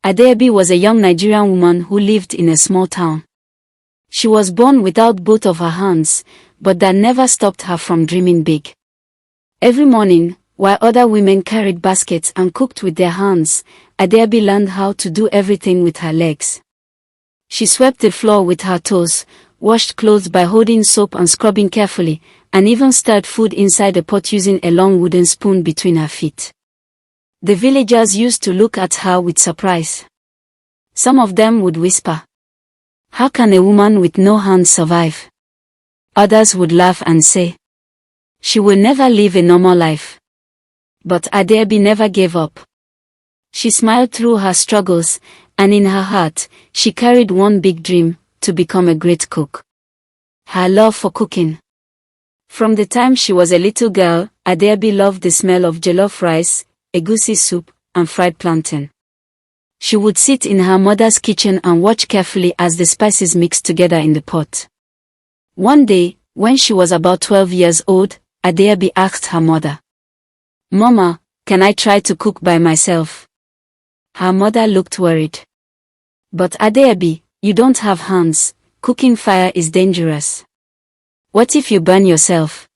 Reby was a young Nigerian woman who lived in a small town. She was born without both of her hands, but that never stopped her from dreaming big. Every morning, while other women carried baskets and cooked with their hands, Reby learned how to do everything with her legs. She swept the floor with her toes, washed clothes by holding soap and scrubbing carefully, and even stirred food inside a pot using a long wooden spoon between her feet. The villagers used to look at her with surprise. Some of them would whisper, "How can a woman with no hands survive?" Others would laugh and say, "She will never live a normal life." But Reby never gave up. She smiled through her struggles, and in her heart, she carried one big dream: to become a great cook. Her love for cooking. From the time she was a little girl, Reby loved the smell of jollof rice, egusi soup, and fried plantain. She would sit in her mother's kitchen and watch carefully as the spices mixed together in the pot. One day, when she was about 12 years old, Reby asked her mother, "Mama, can I try to cook by myself?" Her mother looked worried. "But Reby, you don't have hands. Cooking fire is dangerous. What if you burn yourself?"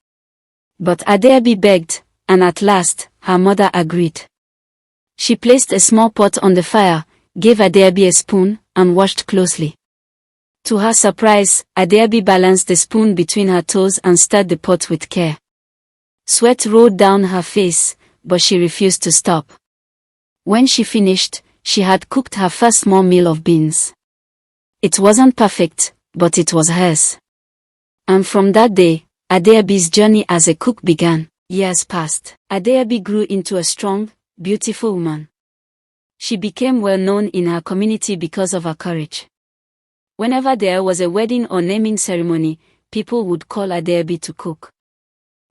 But Reby begged, and at last, her mother agreed. She placed a small pot on the fire, gave Reby a spoon, and watched closely. To her surprise, Reby balanced the spoon between her toes and stirred the pot with care. Sweat rolled down her face, but she refused to stop. When she finished, she had cooked her first small meal of beans. It wasn't perfect, but it was hers. And from that day, Reby's journey as a cook began. Years passed. Reby grew into a strong, beautiful woman. She became well known in her community because of her courage. Whenever there was a wedding or naming ceremony, people would call Reby to cook.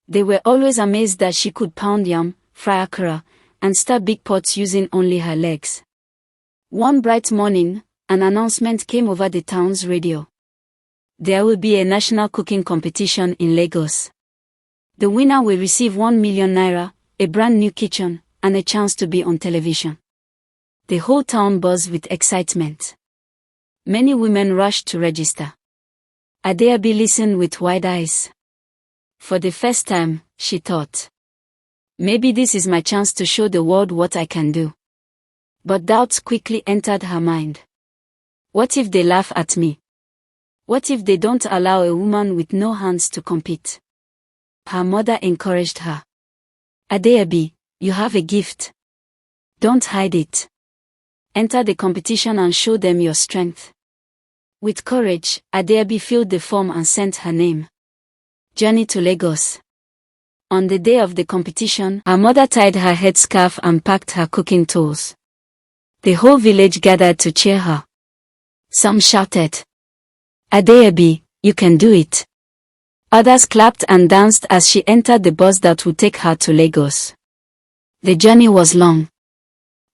They were always amazed that she could pound yam, fry akara, and stir big pots using only her legs. One bright morning, an announcement came over the town's radio. There will be a national cooking competition in Lagos. The winner will receive 1 million naira, a brand new kitchen, and a chance to be on television. The whole town buzzed with excitement. Many women rushed to register. Reby listened with wide eyes. For the first time, she thought, "Maybe this is my chance to show the world what I can do." But doubts quickly entered her mind. What if they laugh at me? What if they don't allow a woman with no hands to compete? Her mother encouraged her. "Reby, you have a gift. Don't hide it. Enter the competition and show them your strength." With courage, Reby filled the form and sent her name. Journey to Lagos. On the day of the competition, her mother tied her headscarf and packed her cooking tools. The whole village gathered to cheer her. Some shouted, "Reby, you can do it." Others clapped and danced as she entered the bus that would take her to Lagos. The journey was long.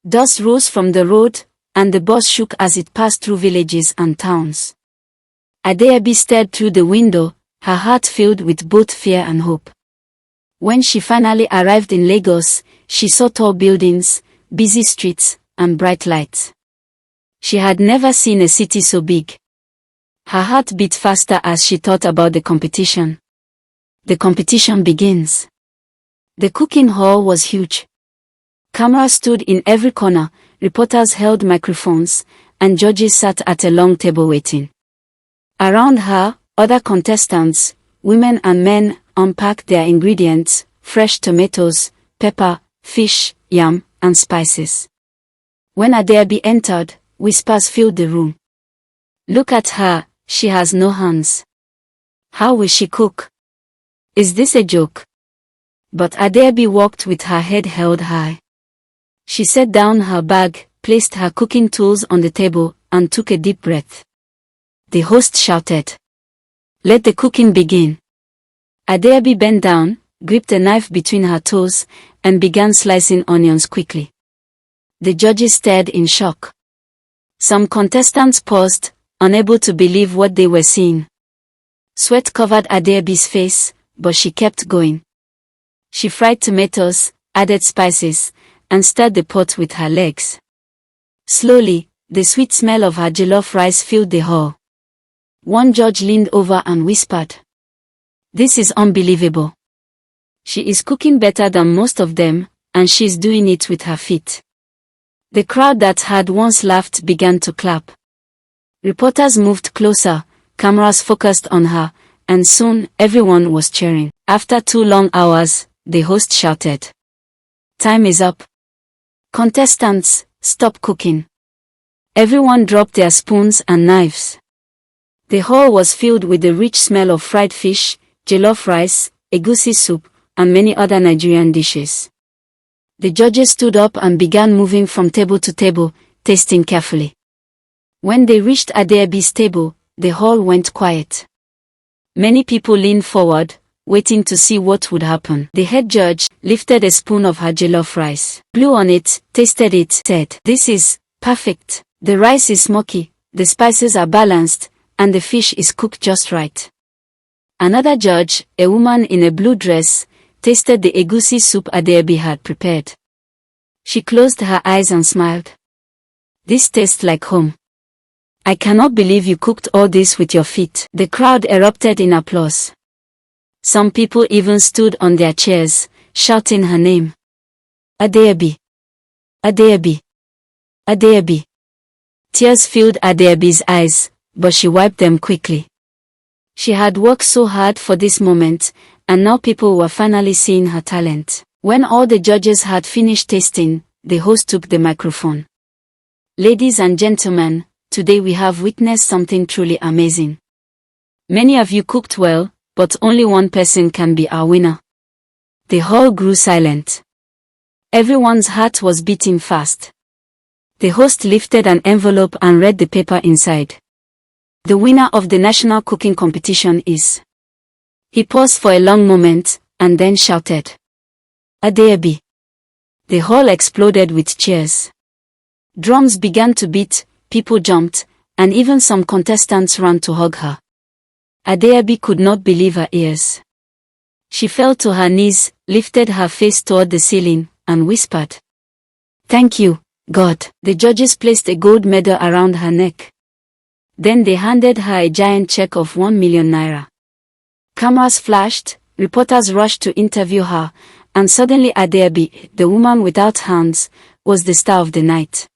Dust rose from the road, and the bus shook as it passed through villages and towns. Reby stared through the window, her heart filled with both fear and hope. When she finally arrived in Lagos, she saw tall buildings, busy streets, and bright lights. She had never seen a city so big. Her heart beat faster as she thought about the competition. The competition begins. The cooking hall was huge. Cameras stood in every corner, reporters held microphones, and judges sat at a long table waiting. Around her, other contestants, women and men, unpacked their ingredients: fresh tomatoes, pepper, fish, yam, and spices. When Reby entered, whispers filled the room. "Look at her, she has no hands. How will she cook? Is this a joke?" But Reby walked with her head held high. She set down her bag, placed her cooking tools on the table, and took a deep breath. The host shouted, "Let the cooking begin." Reby bent down, gripped a knife between her toes, and began slicing onions quickly. The judges stared in shock. Some contestants paused, unable to believe what they were seeing. Sweat covered Reby's face, but she kept going. She fried tomatoes, added spices, and stirred the pot with her legs. Slowly, the sweet smell of her jollof rice filled the hall. One judge leaned over and whispered, "This is unbelievable. She is cooking better than most of them, and she's doing it with her feet." The crowd that had once laughed began to clap. Reporters moved closer, cameras focused on her, and soon everyone was cheering. After 2 long hours, the host shouted, "Time is up. Contestants, stop cooking." Everyone dropped their spoons and knives. The hall was filled with the rich smell of fried fish, jollof rice, egusi soup, and many other Nigerian dishes. The judges stood up and began moving from table to table, tasting carefully. When they reached Adeobi's table, the hall went quiet. Many people leaned forward, waiting to see what would happen. The head judge lifted a spoon of her jollof rice, blew on it, tasted it, said, "This is perfect. The rice is smoky, the spices are balanced, and the fish is cooked just right." Another judge, a woman in a blue dress, tasted the egusi soup Adeobi had prepared. She closed her eyes and smiled. "This tastes like home. I cannot believe you cooked all this with your feet." The crowd erupted in applause. Some people even stood on their chairs, shouting her name. "Adeobi! Adeobi! Adeobi!" Tears filled Adeobi's eyes, but she wiped them quickly. She had worked so hard for this moment, and now people were finally seeing her talent. When all the judges had finished tasting, the host took the microphone. "Ladies and gentlemen, today we have witnessed something truly amazing. Many of you cooked well, but only one person can be our winner." The hall grew silent. Everyone's heart was beating fast. The host lifted an envelope and read the paper inside. "The winner of the national cooking competition is..." He paused for a long moment, and then shouted, "Adeobi." The hall exploded with cheers. Drums began to beat, people jumped, and even some contestants ran to hug her. Adeobi could not believe her ears. She fell to her knees, lifted her face toward the ceiling, and whispered, "Thank you, God." The judges placed a gold medal around her neck. Then they handed her a giant check of 1 million naira. Cameras flashed, reporters rushed to interview her, and suddenly Adeobi, the woman without hands, was the star of the night.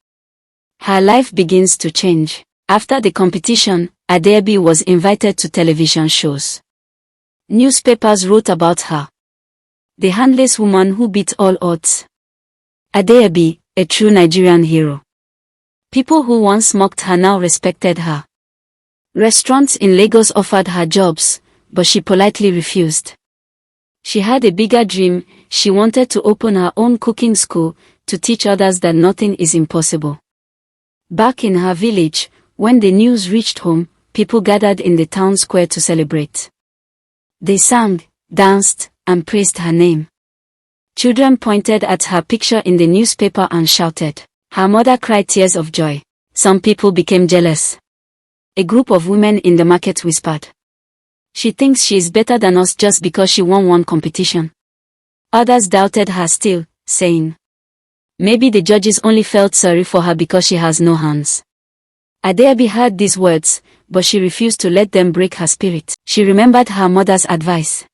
Her life begins to change. After the competition, Adeobi was invited to television shows. Newspapers wrote about her. The handless woman who beat all odds. Adeobi, a true Nigerian hero. People who once mocked her now respected her. Restaurants in Lagos offered her jobs, but she politely refused. She had a bigger dream. She wanted to open her own cooking school, to teach others that nothing is impossible. Back in her village, when the news reached home, people gathered in the town square to celebrate. They sang, danced, and praised her name. Children pointed at her picture in the newspaper and shouted. Her mother cried tears of joy. Some people became jealous. A group of women in the market whispered, "She thinks she is better than us just because she won one competition." Others doubted her still, saying, "Maybe the judges only felt sorry for her because she has no hands." Adeobi heard these words, but she refused to let them break her spirit. She remembered her mother's advice.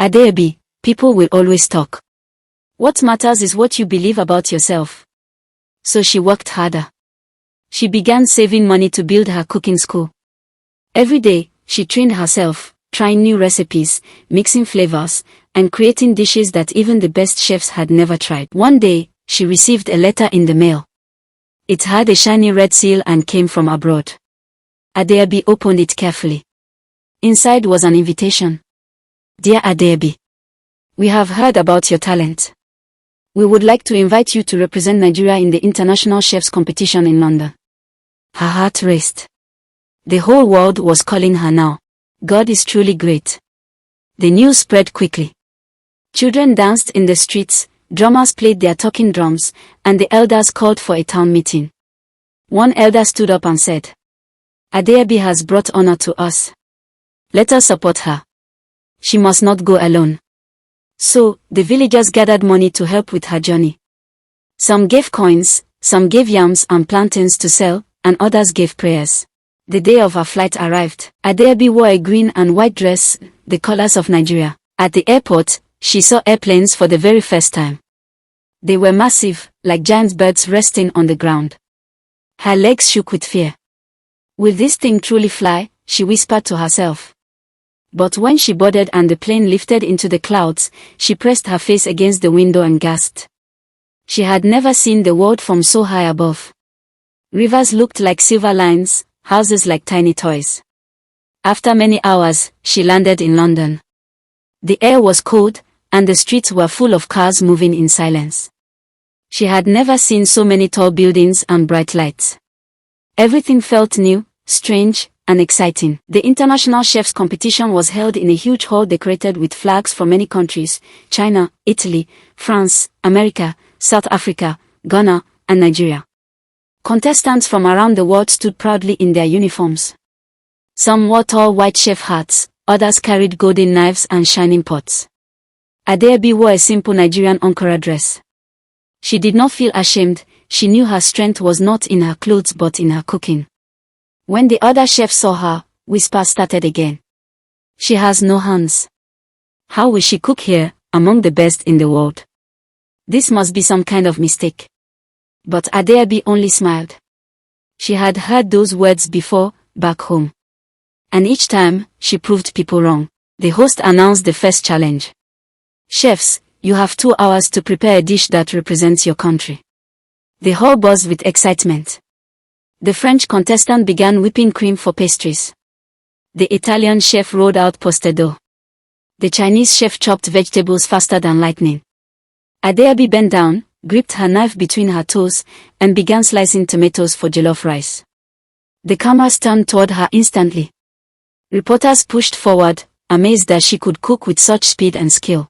"Adeobi, people will always talk. What matters is what you believe about yourself." So she worked harder. She began saving money to build her cooking school. Every day, she trained herself, trying new recipes, mixing flavors, and creating dishes that even the best chefs had never tried. One day, she received a letter in the mail. It had a shiny red seal and came from abroad. Adeobi opened it carefully. Inside was an invitation. "Dear Adeobi, we have heard about your talent. We would like to invite you to represent Nigeria in the International Chefs Competition in London." Her heart raced. The whole world was calling her now. God is truly great. The news spread quickly. Children danced in the streets, drummers played their talking drums, and the elders called for a town meeting. One elder stood up and said, "Adeobi has brought honor to us. Let us support her. She must not go alone." So, the villagers gathered money to help with her journey. Some gave coins, Some gave yams and plantains to sell, and others gave prayers. The day of her flight arrived. Adeobi wore a green and white dress, the colors of Nigeria. At the airport, she saw airplanes for the very first time. They were massive, like giant birds resting on the ground. Her legs shook with fear. Will this thing truly fly? She whispered to herself. But when she boarded and the plane lifted into the clouds, she pressed her face against the window and gasped. She had never seen the world from so high above. Rivers looked like silver lines, houses like tiny toys. After many hours, she landed in London. The air was cold, and the streets were full of cars moving in silence. She had never seen so many tall buildings and bright lights. Everything felt new, strange, and exciting. The international chefs competition was held in a huge hall decorated with flags from many countries: China, Italy, France, America, South Africa, Ghana, and Nigeria. Contestants from around the world stood proudly in their uniforms. Some wore tall white chef hats, others carried golden knives and shining pots. Adeobi wore a simple Nigerian Ankara dress. She did not feel ashamed. She knew her strength was not in her clothes but in her cooking. When the other chefs saw her, whispers started again. She has no hands. How will she cook here, among the best in the world? This must be some kind of mistake. But Adeobi only smiled. She had heard those words before, back home. And each time, she proved people wrong. The host announced the first challenge. Chefs, you have 2 hours to prepare a dish that represents your country. The hall buzzed with excitement. The French contestant began whipping cream for pastries. The Italian chef rolled out postedo. The Chinese chef chopped vegetables faster than lightning. Adeobi bent down, gripped her knife between her toes, and began slicing tomatoes for jollof rice. The cameras turned toward her instantly. Reporters pushed forward, amazed that she could cook with such speed and skill.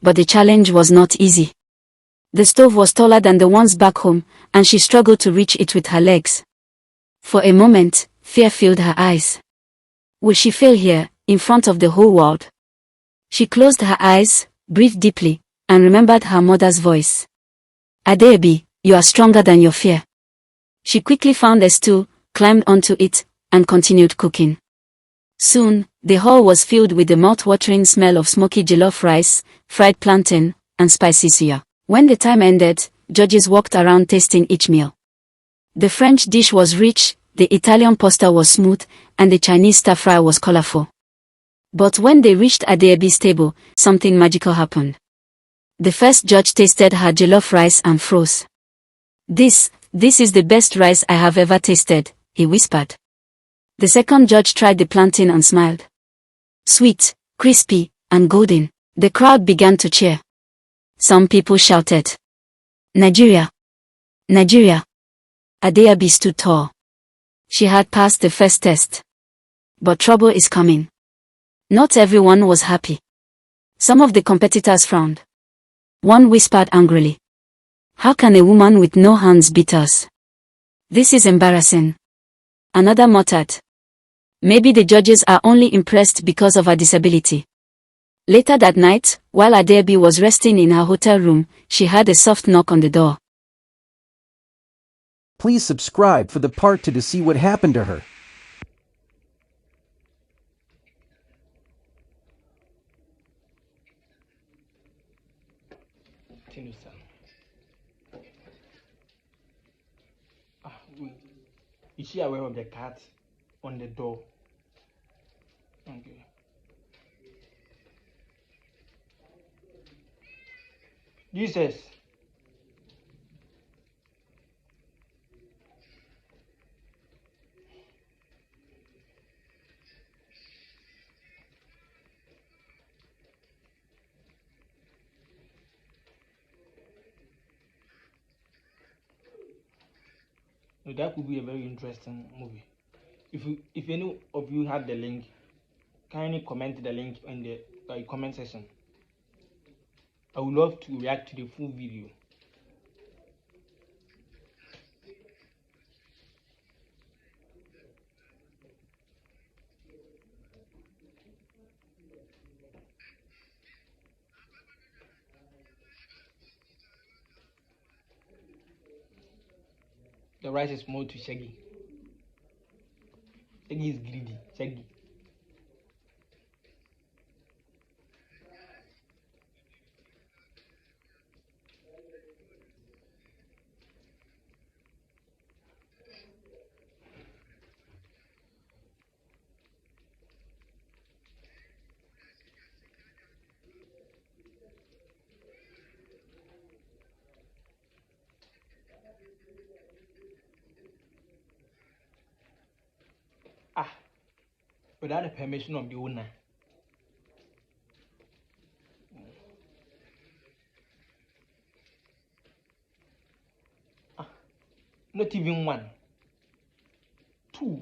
But the challenge was not easy. The stove was taller than the ones back home, and she struggled to reach it with her legs. For a moment, fear filled her eyes. Will she fail here, in front of the whole world? She closed her eyes, breathed deeply, and remembered her mother's voice. Adeobi, you are stronger than your fear. She quickly found a stool, climbed onto it, and continued cooking. Soon, the hall was filled with the mouth-watering smell of smoky jollof rice, fried plantain, and spicy suya. When the time ended, judges walked around tasting each meal. The French dish was rich, the Italian pasta was smooth, and the Chinese stir-fry was colorful. But when they reached Adeobi's table, something magical happened. The first judge tasted her jollof rice and froze. This is the best rice I have ever tasted," he whispered. The second judge tried the plantain and smiled. Sweet, crispy, and golden. The crowd began to cheer. Some people shouted, "Nigeria! Nigeria!" Adeobi stood tall. She had passed the first test. But trouble is coming. Not everyone was happy. Some of the competitors frowned. One whispered angrily, "How can a woman with no hands beat us? This is embarrassing." Another muttered, "Maybe the judges are only impressed because of her disability." Later that night, while Adeobi was resting in her hotel room, she heard a soft knock on the door. Please subscribe for the part 2 to see what happened to her. Is she aware of the cat on the door? Okay. Jesus. So that could be a very interesting movie. If any of you had the link, kindly comment the link in the comment section. I would love to react to the full video. the rice is more to Shaggy. Shaggy is greedy. Shaggy. Without the permission of the owner. Not even one. Two.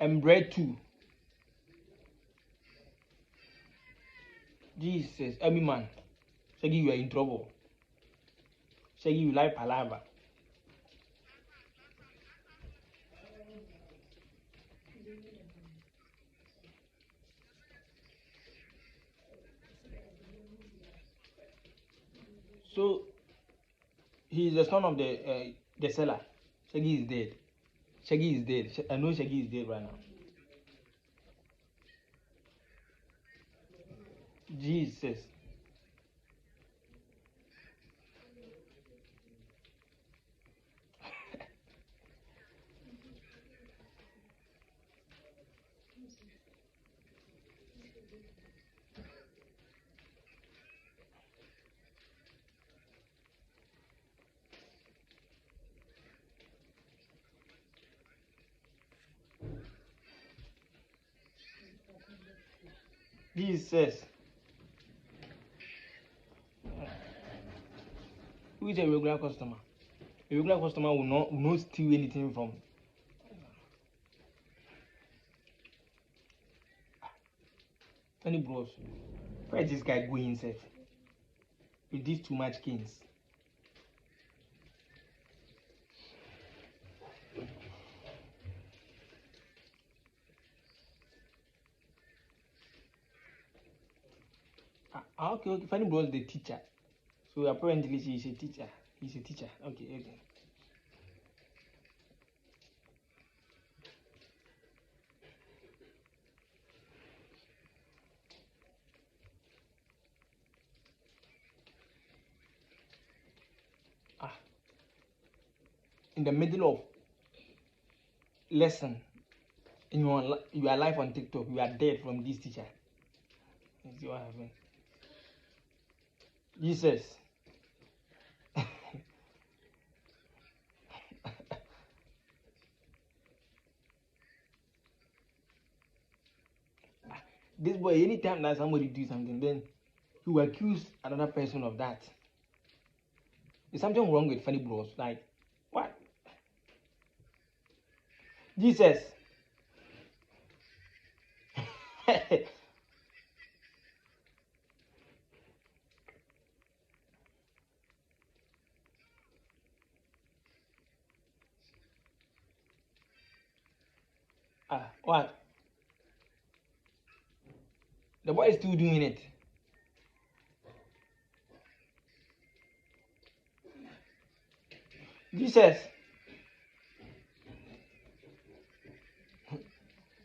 And bread too. Jesus, every man. Shaggy, you are in trouble. Shaggy, you like palaver. So he is the son of the seller. Shaggy is dead. Shaggy is dead. I know Shaggy is dead right now. Jesus. Jesus. Who is a regular customer? A regular customer will not steal anything from. Any bros. Where is this guy going, safe? With these too much kings. Okay. Funny bros, the teacher. So apparently she is a teacher. He's a teacher. Okay. In the middle of lesson, you are live on TikTok. You are dead from this teacher. You see what happened? Jesus. This boy, anytime that somebody do something, then he will accuse another person of that. There's something wrong with funny bros. Like, what? Jesus. What? The boy is still doing it. Jesus.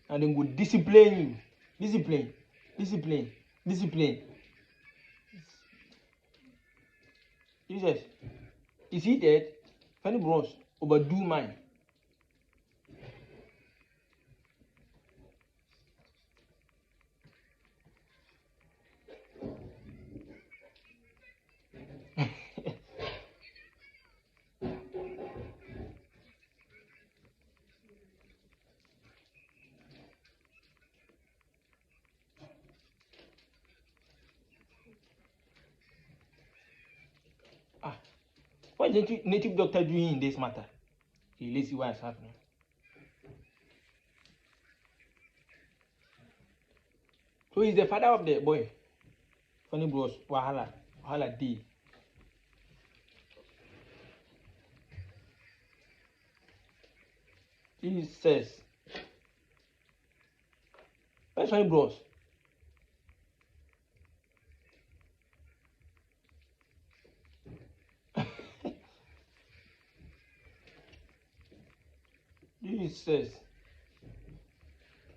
And then go discipline you. Discipline. Jesus. Is he dead? Funny bros. Overdo mine. What is the native doctor doing in this matter? Okay, let's see what is happening. So he's the father of the boy. Funny bros, wahala D. Jesus. Where's funny bros? This says